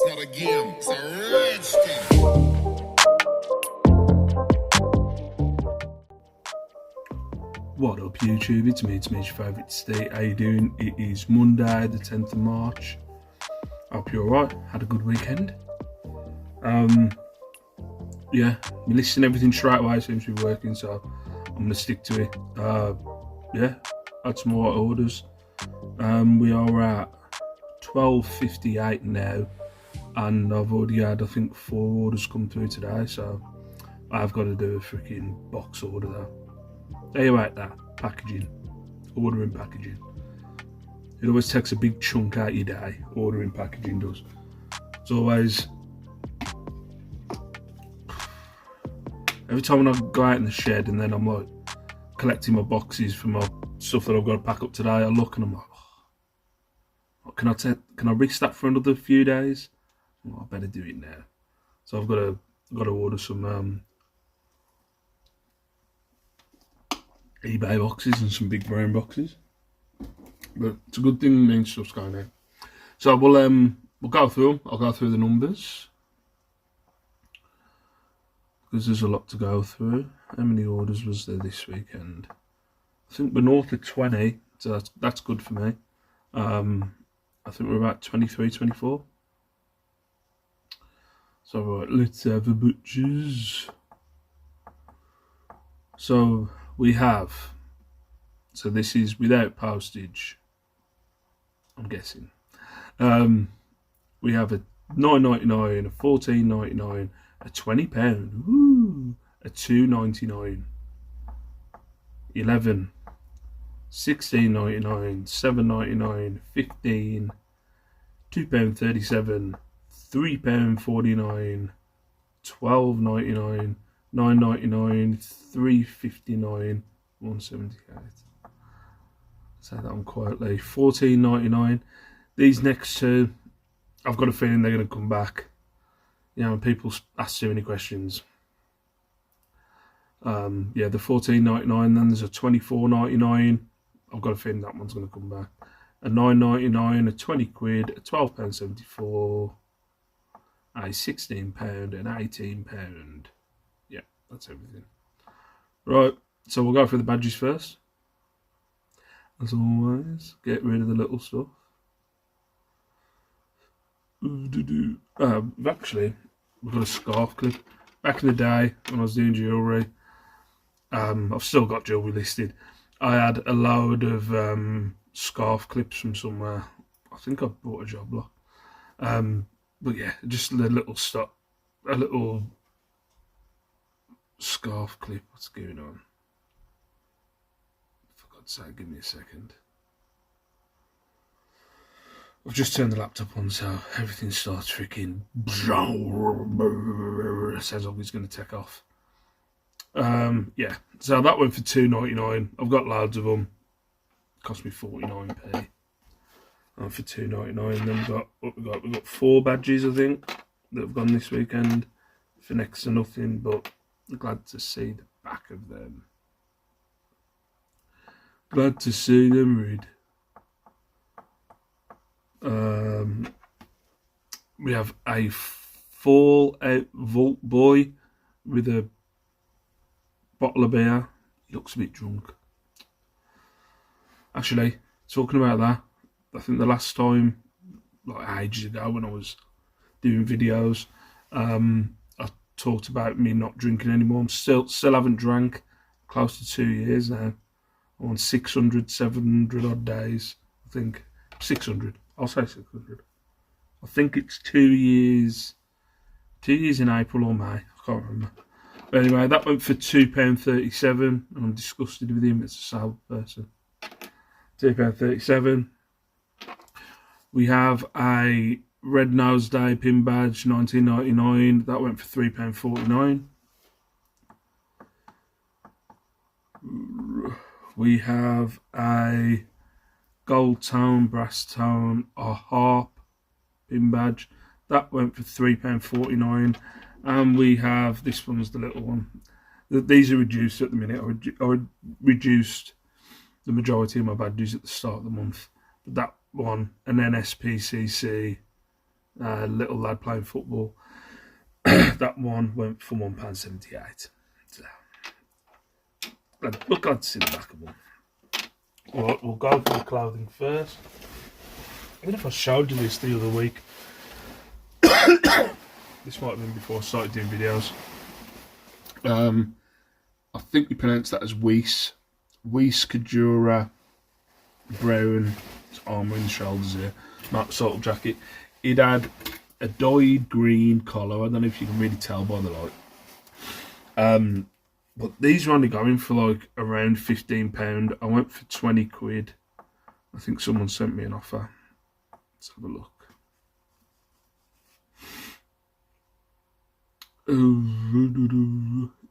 not a game, it's a rich thing. What up YouTube, it's me, your favourite Steve. How you doing? It is Monday the 10th of March. Hope you're alright, had a good weekend. Yeah, me listing everything straight away seems to be working, so I'm going to stick to it. Yeah, had some more orders. We are at 12:58 now, and I've already had, I think, 4 orders come through today, so I've got to do a freaking box order though. There you like that, packaging, ordering packaging. It always takes a big chunk out of your day, ordering packaging does. It's always, every time I go out in the shed and then I'm like collecting my boxes for my stuff that I've got to pack up today, I look and I'm like, oh, can I risk that for another few days? Well, I better do it now. So I've got to order some eBay boxes and some big brown boxes. But it's a good thing, it means stuff's going out. So we'll go through them. I'll go through the numbers because there's a lot to go through. How many orders was there this weekend? I think we're north of 20, so that's good for me. I think we're about 23, 24. So right, let's have a butchers. So we have, so this is without postage, I'm guessing. We have a $9.99, a $14.99, a £20, woo, a $2.99, 11, $16.99, $7.99, 15, £2.37, £3.49, $12.99, $9.99, $3.59, $1.78. Say that on quietly. $14.99. These next two, I've got a feeling they're going to come back. You know, when people ask too many questions. Yeah, the $14.99. Then there's a $24.99. I've got a feeling that one's going to come back. A £9.99, a 20 quid, a £12.74, a £16, an £18. Yeah, that's everything. Right, so we'll go through the badges first. As always, get rid of the little stuff. Actually, we've got a scarf clip. Back in the day when I was doing jewellery, I've still got jewellery listed. I had a load of scarf clips from somewhere. I think I bought a job lot. But yeah, just the little stuff, a little scarf clip. What's going on? For God's sake, give me a second. I've just turned the laptop on, so everything starts freaking. Sounds like it's going to take off. Yeah, so that went for $2.99. I've got loads of them. Cost me 49p. For $2.99. Then we've got 4 badges, I think, that have gone this weekend for next to nothing. But I'm glad to see the back of them. Glad to see them, Reed. We have a Fallout Vault Boy with a bottle of beer. He looks a bit drunk. Actually, talking about that, I think the last time, like ages ago when I was doing videos, I talked about me not drinking anymore. I'm still haven't drank close to 2 years now. I'm on 600, 700 odd days. I think 600. I'll say 600. I think it's 2 years. 2 years in April or May. I can't remember. But anyway, that went for £2.37, and I'm disgusted with him. It's a sale person. £2.37. We have a Red Nose Day pin badge, $19.99. That went for £3.49. We have a Gold Tone, Brass Tone, a harp pin badge. That went for £3.49. And we have, this one's the little one. These are reduced at the minute. I reduced the majority of my badges at the start of the month. But that one, an NSPCC little lad playing football. That one went for £1.78. So, glad to see the back of one. Right, we'll go for the clothing first. Even if I showed you this the other week, this might have been before I started doing videos. I think you pronounce that as Weiss. Weiss Kajura brown armour in the shoulders here. Matte sort of jacket. It had a dyed green collar. I don't know if you can really tell by the light. But these are only going for like around £15. I went for £20. I think someone sent me an offer. Let's have a look.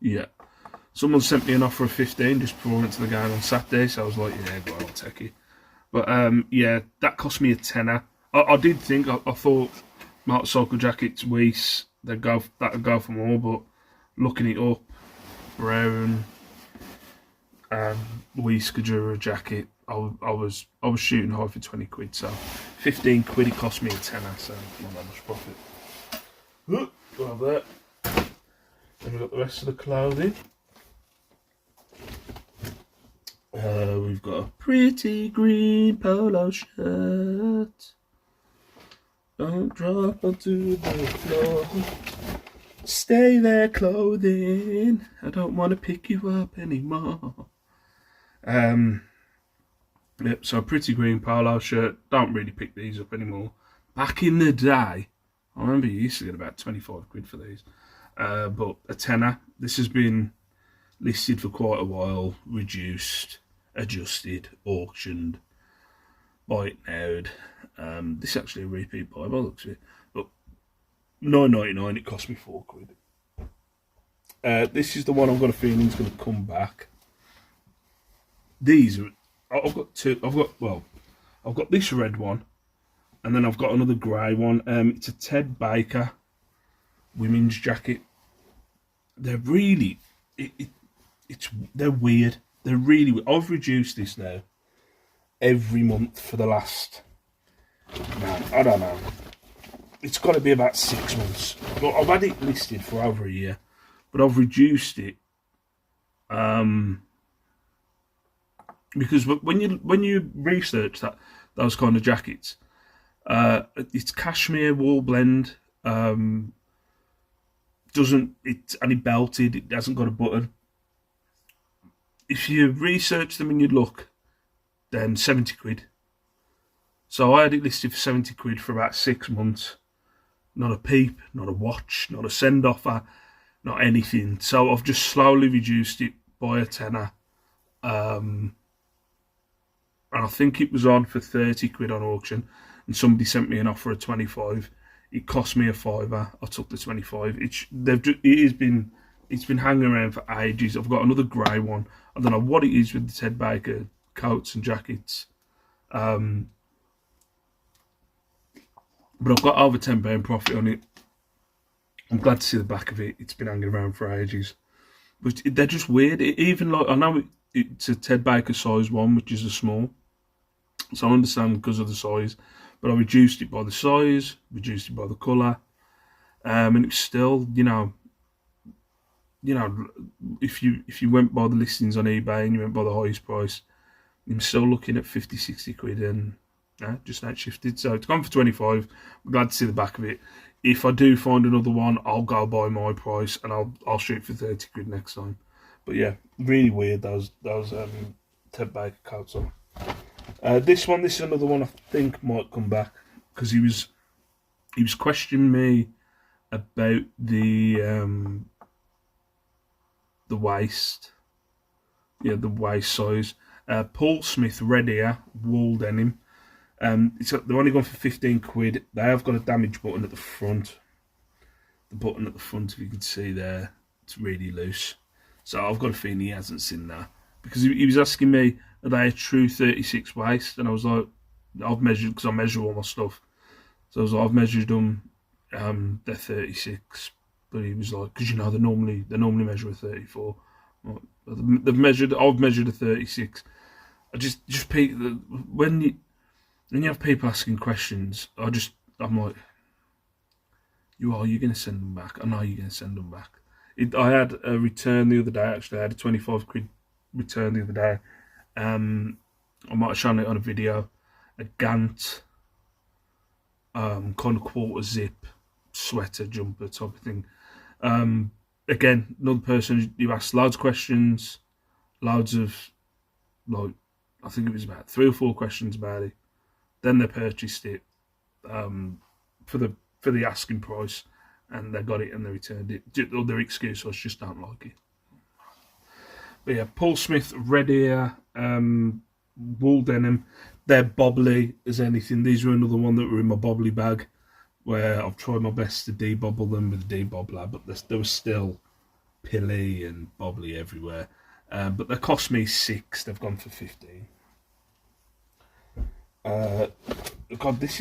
Yeah. Someone sent me an offer of 15 just before I went to the game on Saturday, so I was like, yeah, go on, I'll take it. But yeah, that cost me a tenner. I did think, I thought motorcycle jackets, Weiss, that'd go for more, but looking it up, brown, Weiss Kajura jacket, I was shooting high for £20, so £15 it cost me a tenner, so not that much profit. Go have that. Then we've got the rest of the clothing. We've got a pretty green polo shirt. Don't drop onto the floor. Stay there, clothing. I don't want to pick you up anymore. Yep, so a pretty green polo shirt. Don't really pick these up anymore. Back in the day, I remember you used to get about £25 for these. But a tenner. This has been listed for quite a while, reduced, adjusted, auctioned, buy it now. This is actually a repeat buy by the looks of it. But £9.99, it cost me £4. This is the one I've got a feeling is going to come back. These are, I've got two. I've got this red one, and then I've got another grey one. It's a Ted Baker women's jacket. They're really, they're weird. They're really weird. I've reduced this now every month for the last, I don't know. It's got to be about 6 months. But I've had it listed for over a year, but I've reduced it. Because when you research those kind of jackets, it's cashmere wool blend. It's only belted. It hasn't got a button. If you research them and you look, then £70. So I had it listed for £70 for about 6 months. Not a peep, not a watch, not a send offer, not anything. So I've just slowly reduced it by a tenner. And I think it was on for £30 on auction, and somebody sent me an offer of 25. It cost me a fiver. I took the 25. It's been hanging around for ages. I've got another grey one. I don't know what it is with the Ted Baker coats and jackets, but I've got over £10 profit on it. I'm glad to see the back of it. It's been hanging around for ages, but they're just weird. Even like, I know it's a Ted Baker size one, which is a small. So I understand because of the size, but I reduced it by the size, reduced it by the colour, and it's still, if you went by the listings on eBay and you went by the highest price, I'm still looking at £50-60, and just not shifted. So it's gone for 25. I'm glad to see the back of it. If I do find another one, I'll go by my price and I'll shoot for £30 next time. But yeah, really weird those Ted Baker coats on. This is another one I think might come back, because he was questioning me about the waist, the waist size. Paul Smith red ear wool denim. They're only gone for £15. They have got a damage button at the front. The button at the front, if you can see there, it's really loose. So I've got a feeling he hasn't seen that, because he was asking me, are they a true 36 waist? And I was like, I've measured, because I measure all my stuff. So I was like, I've measured them, they're 36. But he was like, because they normally measure a 34. I've measured a 36. I just when you have people asking questions, I'm like, You're going to send them back. I know you're going to send them back. I had a return the other day, actually. I had a 25 quid return the other day. I might have shown it on a video. A Gant, kind of quarter zip sweater jumper type of thing. Again, another person you asked loads of questions, loads of, like, I think it was about 3 or 4 questions about it. Then they purchased it for the asking price, and they got it and they returned it. Their excuse was just don't like it. But yeah, Paul Smith red ear, wool denim. They're bobbly as anything. These were another one that were in my bobbly bag, where I've tried my best to debobble them with a debobbler, but they were still pilly and bobbly everywhere. But they cost me 6. They've gone for 15. God, this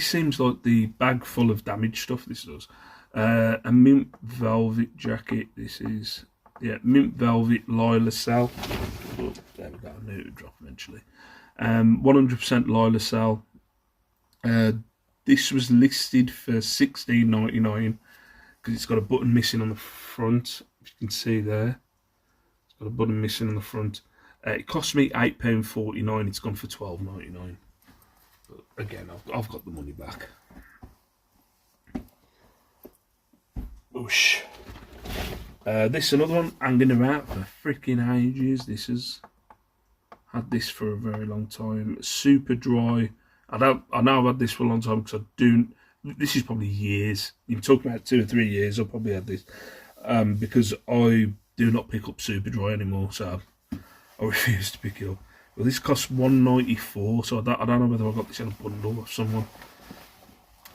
seems like the bag full of damaged stuff. This does. A mint velvet jacket. This is mint velvet Lila Cell. Oh, there we go. I knew it would drop eventually. 100% Lila Cell. This was listed for $16.99 because it's got a button missing on the front. If you can see there, it's got a button missing on the front. It cost me £8.49. It's gone for $12.99. But again, I've got the money back. Oosh. This is another one hanging around for freaking ages. This has had this for a very long time. Super dry. I know I've had this for a long time because I do. This is probably years. You're talking about 2 or 3 years. I've probably had this because I do not pick up super dry anymore. So I refuse to pick it up. Well, this costs $1.94. So I don't know whether I got this in a bundle or someone.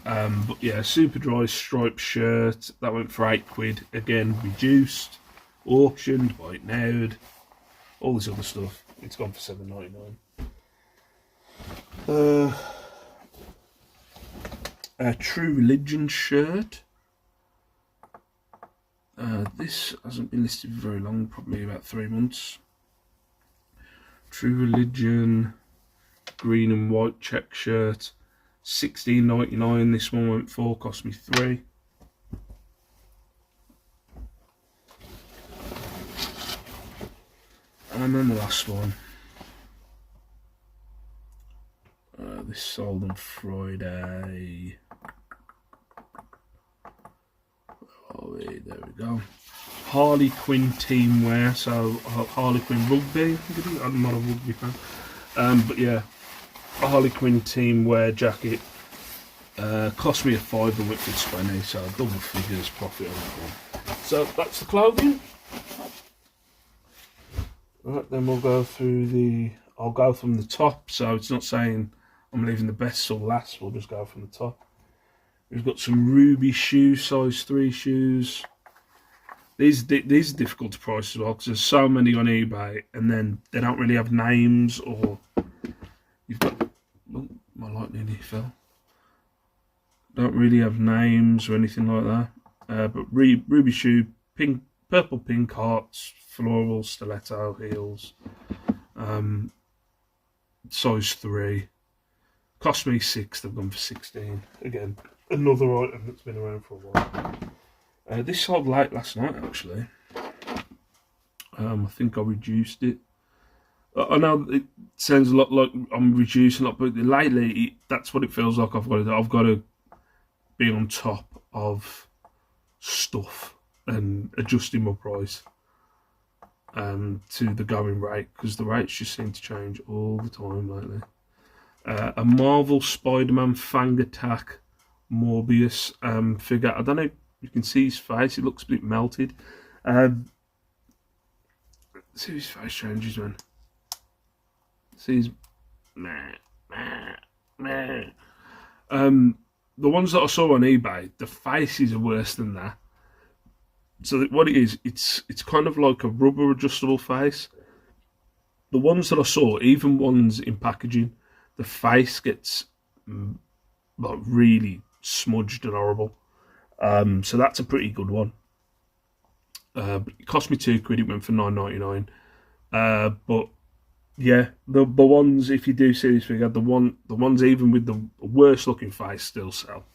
But yeah, super dry striped shirt that went for £8. Again, reduced, auctioned, white nowed, all this other stuff. It's gone for $7.99. A True Religion shirt. This hasn't been listed for very long, probably about 3 months. True Religion green and white check shirt. $16.99. This one went for, cost me $3. And then the last one. This sold on Friday. Oh, there we go. Harley Quinn team wear. So Harley Quinn rugby. I'm not a rugby fan, but yeah, a Harley Quinn team wear jacket. Cost me a £5 and went for 20. So double figures profit on that one. So that's the clothing. Right, then we'll go through I'll go from the top. So it's not saying I'm leaving the best till last. We'll just go from the top. We've got some Ruby shoes, size 3 shoes. These are difficult to price as well because there's so many on eBay, and then they don't really have names, or you've got. Oh, my light nearly fell. Don't really have names or anything like that. But Ruby shoe, purple pink hearts, floral stiletto heels. Size 3. Cost me 6. They've gone for 16. Again, another item that's been around for a while. This sold late last night, actually. I think I reduced it. I know it sounds a lot like I'm reducing it, but lately that's what it feels like. I've got to be on top of stuff and adjusting my price to the going rate, because the rates just seem to change all the time lately. A Marvel Spider-Man Fang Attack Morbius figure. I don't know if you can see his face. It looks a bit melted. See his face changes, man. See his... The ones that I saw on eBay, the faces are worse than that. So what it is, it's kind of like a rubber adjustable face. The ones that I saw, even ones in packaging, the face gets like really smudged and horrible. So that's a pretty good one. It cost me £2. It went for $9.99. But yeah, the ones, if you do see this figure, the ones even with the worst looking face still sell.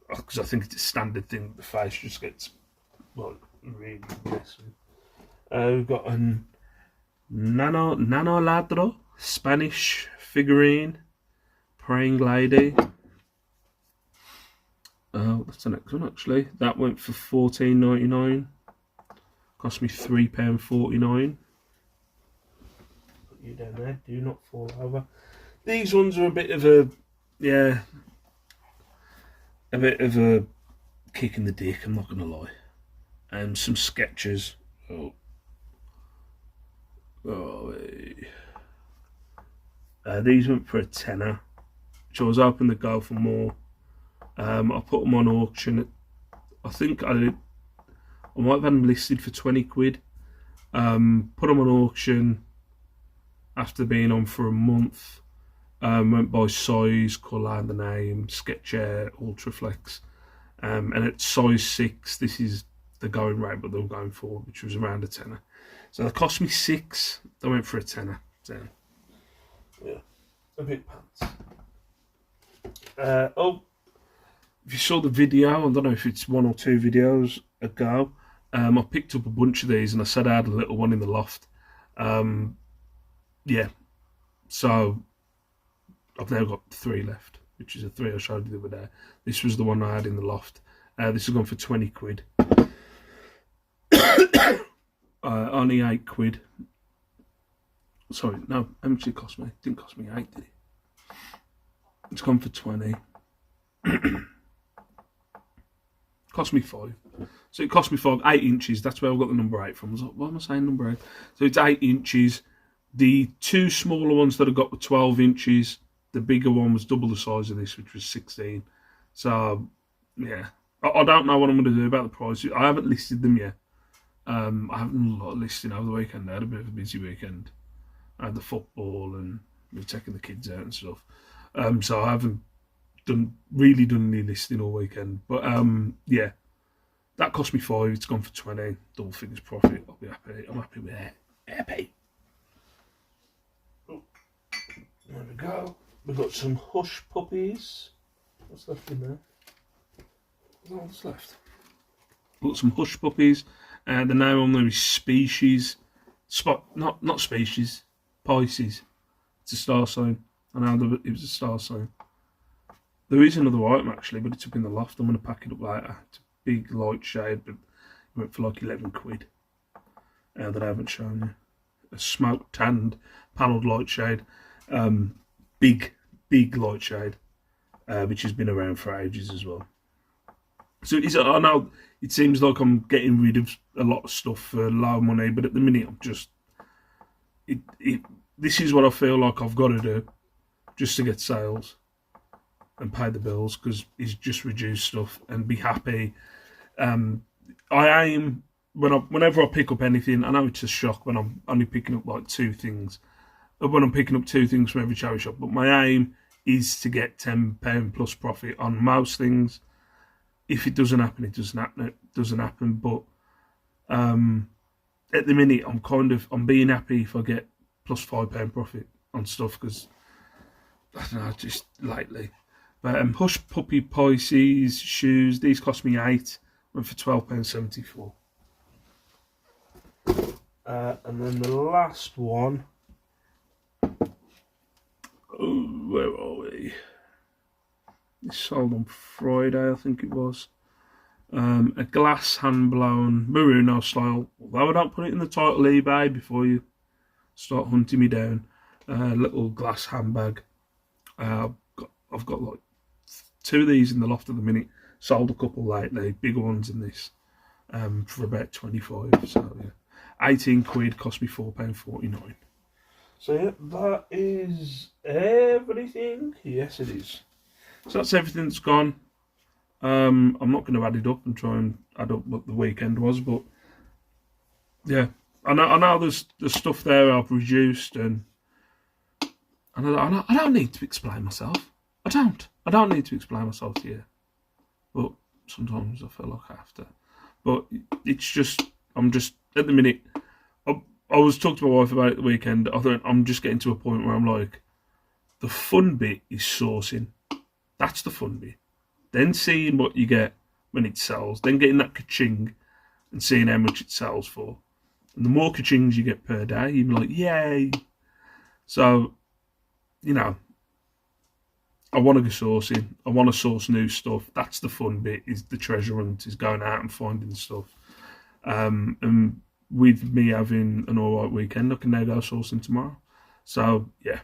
because I think it's a standard thing. The face just gets like really messy. We've got a Nano Ladro Spanish figurine, praying lady. That's the next one actually. That went for £14.99. Cost me £3.49. Put you down there. Do not fall over. These ones are a bit of a kick in the dick. I'm not gonna lie. Some sketches. These went for a tenner, which I was hoping to go for more. I put them on auction. I think I might have had them listed for 20 quid. Put them on auction after being on for a month. Went by size, colour, the name, Sketcher, Ultraflex. And at size 6, this is the going rate, but they were going for, which was around a tenner. So they cost me 6. They went for a tenner. So, yeah, a bit pants. If you saw the video, I don't know if it's 1 or 2 videos ago, I picked up a bunch of these and I said I had a little one in the loft. Yeah, so I've now got 3 left, which is a 3 I showed you the other day. This was the one I had in the loft. This has gone for 20 quid. Only 8 quid. Sorry, no, how much did it cost me? It didn't cost me 8, did it? It's gone for 20. Cost me 5. So it cost me 8 inches. That's where I've got the number 8 from. I was like, why am I saying number 8? So it's 8 inches. The 2 smaller ones that I got were 12 inches. The bigger one was double the size of this, which was 16. So, yeah. I don't know what I'm going to do about the price. I haven't listed them yet. I haven't done a lot of listing over the weekend. I had a bit of a busy weekend. I had the football and we were taking the kids out and stuff. So I haven't really done any listing all weekend. But yeah, that cost me 5. It's gone for 20. Double figures profit. I'll be happy. I'm happy with that. Happy. Oh, there we go. We've got some hush puppies. What's left in there? What's left? We've got some hush puppies. The name on them is Species. Not Species. Pisces. It's a star sign. I know it was a star sign. There is another item actually, but it's up in the loft. I'm going to pack it up later. It's a big light shade, but it went for like 11 quid. That I haven't shown you. A smoke tanned panelled light shade. Big light shade, which has been around for ages as well. So I know it seems like I'm getting rid of a lot of stuff for low money, but at the minute I'm just this is what I feel like I've got to do just to get sales and pay the bills, because it's just reduce stuff and be happy. I aim whenever I pick up anything. I know it's a shock when I'm only picking up like 2 things. When I'm picking up 2 things from every charity shop, but my aim is to get £10 plus profit on most things. If it doesn't happen, it doesn't happen. It doesn't happen. But at the minute, I'm being happy if I get plus £5 profit on stuff, because I don't know, just lately. But hush puppy Pisces shoes. These cost me 8. Went for £12.74. And then the last one. Oh, where are we? This sold on Friday, I think it was. A glass hand-blown Merino style. Although I don't put it in the title eBay before you start hunting me down. Little glass handbag. I've got like 2 of these in the loft at the minute. Sold a couple lately, bigger ones than this, for about 25. So yeah, 18 quid, cost me £4.49. So yeah, that is everything. Yes, it is. So that's everything that's gone. I'm not going to add it up and try and add up what the weekend was, but yeah, I know there's stuff there I've reduced, and I don't need to explain myself. I don't need to explain myself to you, but sometimes I feel like I have to. But it's just, I'm just at the minute. I was talking to my wife about it the weekend. I think I'm just getting to a point where I'm like, the fun bit is sourcing. That's the fun bit. then seeing what you get when it sells, then getting that ka-ching and seeing how much it sells for. And the more ka-chings you get per day, you're like, yay. So, you know, I want to go sourcing. I want to source new stuff. That's the fun bit, is the treasure hunt, is going out and finding stuff. And with me having an alright weekend, I can now go sourcing tomorrow. So, yeah.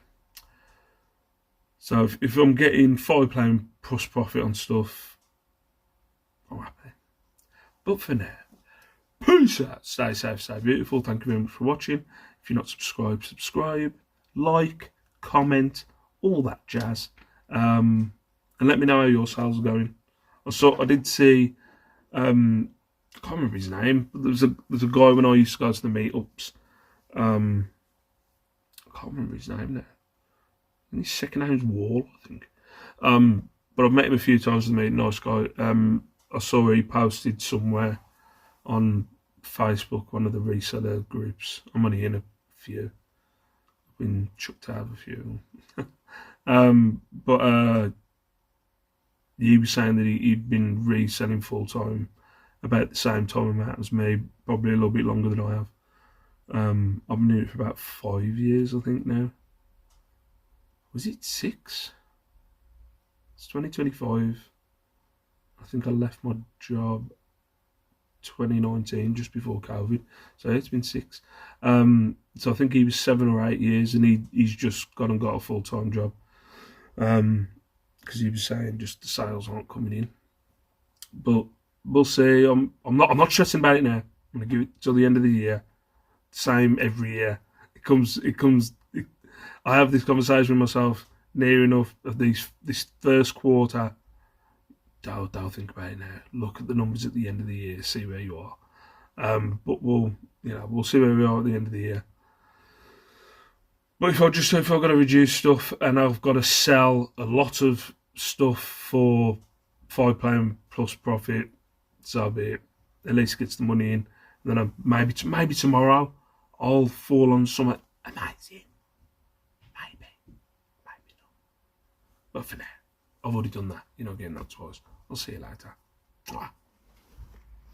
So if I'm getting £5 plus profit on stuff, I'm happy. But for now, peace out. Stay safe, stay beautiful. Thank you very much for watching. If you're not subscribed, subscribe, like, comment, all that jazz. And let me know how your sales are going. I did see, I can't remember his name, but there's a guy when I used to go to the meetups. I can't remember his name now. His second name's Wall, I think. But I've met him a few times to meet. Nice guy. I saw he posted somewhere on Facebook, one of the reseller groups. I'm only in a few. I've been chucked out of a few. But he was saying that he'd been reselling full time about the same time amount as me, probably a little bit longer than I have. I've been doing it for about 5 years, I think now. Was it 6? It's 2025. I think I left my job 2019, just before COVID. So it's been 6. So I think he was 7 or 8 years, and he's just gone and got a full-time job. Because he was saying just the sales aren't coming in. But we'll see. I'm not stressing about it now. I'm gonna give it till the end of the year. Same every year. I have this conversation with myself near enough of this first quarter. Don't think about it now. Look at the numbers at the end of the year, see where you are. But we'll see where we are at the end of the year. But if I've got to reduce stuff and I've got to sell a lot of stuff for £5 plus profit, so be it. At least it gets the money in. And then maybe tomorrow I'll fall on something amazing. Maybe not. But for now, I've already done that. You're not getting that twice. I'll see you later. Mwah.